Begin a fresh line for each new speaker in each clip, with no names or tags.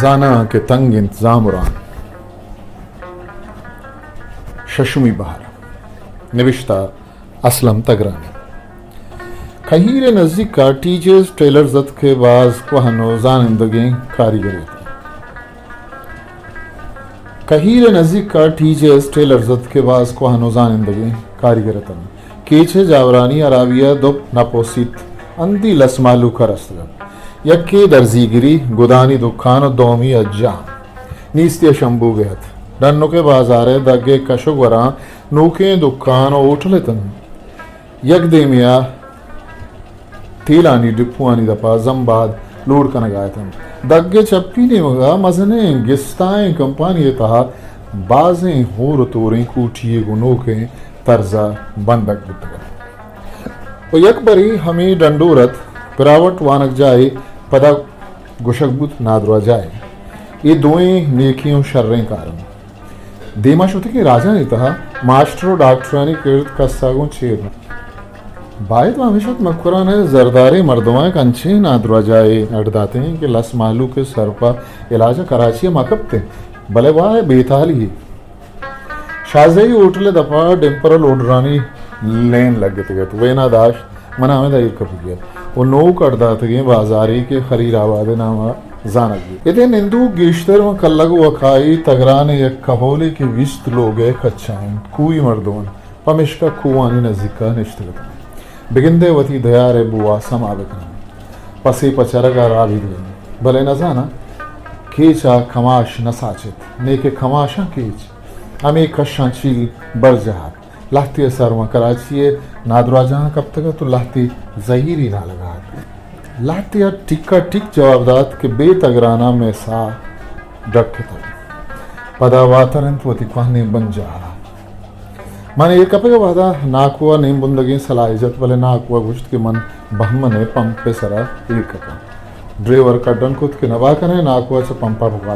जाना के तंग इंतजाम उरान शशुमी बहार नविश्ता असलम तगरानी खहीर नज़दीक का टीचर्स टेलर जद के बाज को हनो जानंदगी कारीगरी खहीर नज़दीक का टीचर्स टेलर जद के बाज को हनो जानंदगी कारीगरतन केचे जावरानी अराविया दुप नपोसित अंदी लसमालू का रस्तगन यक्के दर्जीगिरी गुदानी दुखान दोमी अज्जाम नीस्तिया शंभू गहत डन्नो के बाजारे दगे कशुक वरा नूके दुखान उठलेतन यक देमिया तीलानी डिपुआनी दपा जम्बाद लूड कनगायतन दगे चप्पी ने मगा मजने गिस्ताएं कंपानी तहा बाजें होर तोरें कूटिए गुनो के तर्जा बंदक बुतगा और यक बरी हमें डंडूरत पिरावट वानक जाए पदा गुशकबुत नादरा जाए ये दोएं नेकियों शर्रें कारण देमा शुति के राजा ने कहा मास्टरो डॉक्टरानी किर्त कस्सागों छेद बायत हमेशा मकबरा ने जरदारे मर्दवाएं कंचे नादरा जाए अड़दाते हैं कि लस मालू के सर पर इलाजा कराची मकबते भले वाह बेताली शाहजही उठले दफा डेम्परल ओडरानी लेन लग गए तो वे नादाश मना हमें दायर कर गया वो नो करदात गए बाजारी के खरीर आबाद नामा जानक इतने निंदू गेश्तर में कल्लग वखाई तगरान एक कहोले के विस्त लोग कच्चाएं कुई मर्दोन पमिश्का कुआनी नजीका निश्चित बिगिंदे वती दयारे बुआ समावेकन पसे पचरगा राबिद भले न जाना केचा खमाश न साचित नेके खमाशा केच हमें कशांची बरजहार लाहती सर में कराची नादरा जहाँ कब तक तो लाहती जहीरी ना लगा लाहती टिक्का टिक जवाबदात के बेतगराना में सा डक पदा वातरंत वती कहने बन जा माने ये कपे वादा नाकुआ नेम बुंदगी सलाहियत वाले नाकुआ गुश्त के मन बहमने पंप पे सरा एक कपा ड्राइवर का डन खुद के नवा करे नाकुआ से पंपा भुगा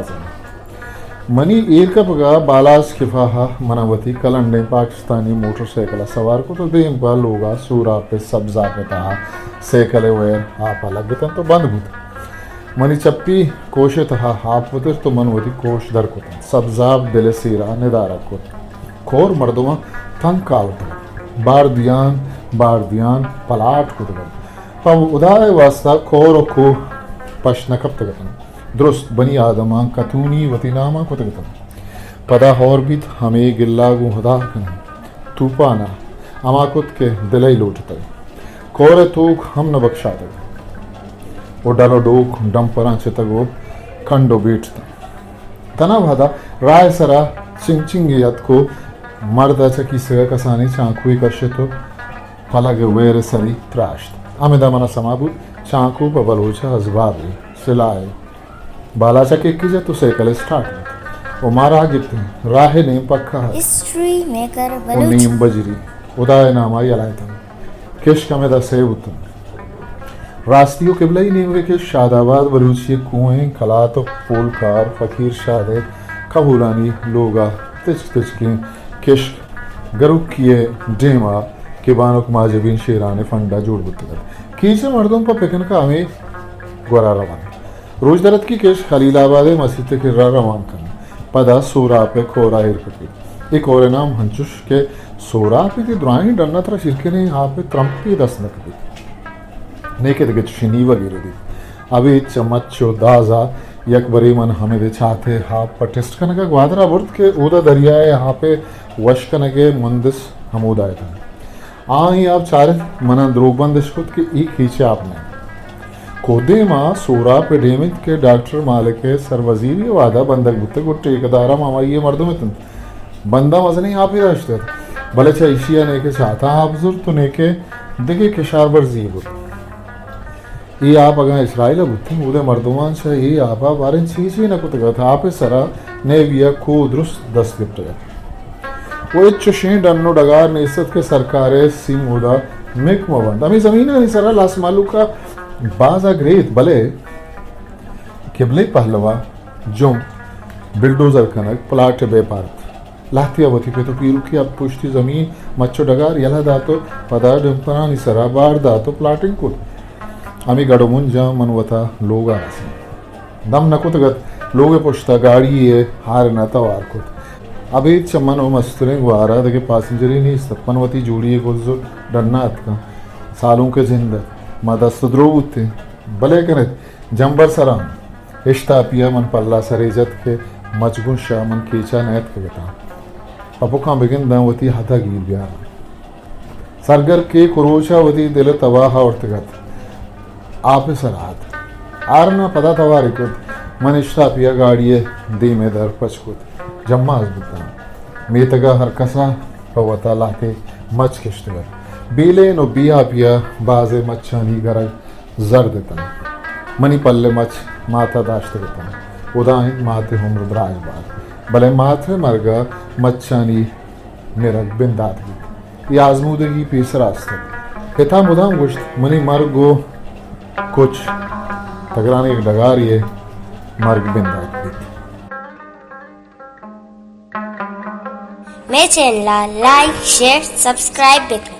मनी एक कपगा बालास खिफाहा मनावती कलंडे पाकिस्तानी मोटरसाइकिल सवार को तो देम का लोगा सूरा पे सब्जा पे तहा साइकिल वेर आप अलग गतन तो बंद भूत मनी चप्पी कोशे तहा हाफ वतिर तो मनवती कोश दर को सब्जाब दिल सीरा निदारा को खोर मर्दुमा तंग कावत बार दियान पलाट को पब उदाय वास्ता खोर को पशना कब तक दुरुस्त बनी आदमा कतूनी वतीनामा को तक पदा और भी हमें गिल्ला गुहदा तूफाना अमाकुत के दिलाई लौटता कोरे तूक हम न बख्शा तक वो डालो डोक डंपरा चितगो खंडो बीटता तना भादा राय सरा चिंचिंग यत को मर्दा चकी से कसानी चाकू कशे तो फलग वेर सरी त्राश्त अमिदा मना समाबुत चाकू बबलोचा अजबाबी सिलाए बालाचा के की तो साइकिल स्टार्ट वो मारा गिरते राहे ने पक्का
हिस्ट्री मेकर
वो नीम बजरी उदाय नामा यलायतन केश कमेदा सेवतन रास्तियों किबलाई नीमरे के शादाबाद बलूची कुएं खलात पोलकार फकीर शादे कबूलानी लोगा तिच के केश गरुकिए डेमा के बानुक माजबीन शेराने फंडा जोड़ बुतगर कीचे मर्दों पर पेकन का हमें गोरा रवान रोज दरत की केश खलीलाबाद मस्जिद के रवान करना पदा सोरा पे खोरा हिरकती एक और नाम हंचुश के सोरा पे की दुरानी डरना तरह शिरके ने यहाँ पे त्रंपी दस नकदी नेके दगे शिनी वगैरह दी अभी चमचो दाजा यक बरी मन हमें दे चाहते हाँ पटिस्ट कन का ग्वादरा बुर्द के उदा दरिया है यहाँ पे वश कन के मंदिस हमूद आए थे ही आप चारे मना द्रोबंदिश खुद के एक खींचे आपने कोदे माँ सोरा पे डेमित के डॉक्टर मालिक के सरवजीरी वादा बंदक बुत्ते को टेकदारा मामा ये मर्दों में तुम बंदा मजने आप ही राश्ते भले चाहिए ने के चाहता आप जुर तो ने के देखे किशार बर जीब ये आप अगर इसराइल बुत्ते उदे मर्दुमान से ये आप बारे चीज ही न कुछ था आप सरा ने विया को दुरुस्त दस गिफ्ट वो चुशे डन्नो डगार नेसत के सरकारे सिंह उदा मिक मबंद अमी जमीन नहीं सरा लास मालू का बाजा ग्रेत भले किबले पहलवा जो बिल्डोजर कनक प्लाट बेपार्थ लातिया वती पे तो पीरू की अब पुश्ती जमीन मच्छो डगार यला दातो पदा डंपना निसरा बार दातो प्लाटिंग को आम्ही गडमुंजा मनवता लोगा दम नकुत गत लोगे पुश्ता गाड़ी है हार न तवार को अभी चमन ओ मस्तुरें गुआरा देखे पासेंजरी नहीं सपनवती जोड़ी है गुजो डन्नात का सालों के जिंदा मदस्त द्रोते भले करे जंबर सराम इश्ता पिया मन पल्ला सरेजत के मजगुन शाह मन कीचा नैत के बता अपो का बिगिन दावती हाथा गिर गया सरगर के कुरोशा वती दिल तवाहा उर्तगत आप सरात आरना पदा तवार मन इश्ता पिया गाड़िए दी में दर पचकुत जम्मा अजबुता मेतगा हर कसा पवता लाके मच किश्तवर बीले नो बिया पिया बाजे मच्छानी गरज जर्द तन मनी पल्ले मच माता दाश्त तन उदाहिन माते हम रुद्राज बार भले माथे मरगा मच्छानी मेरग बिंदात ये आजमूदगी पीस रास्ते हिता मुदाम गुश्त मनी मर्ग गो कुछ तगराने एक डगार ये मर्ग बिंदात
मेरे चैनल लाइक शेयर सब्सक्राइब भी करें।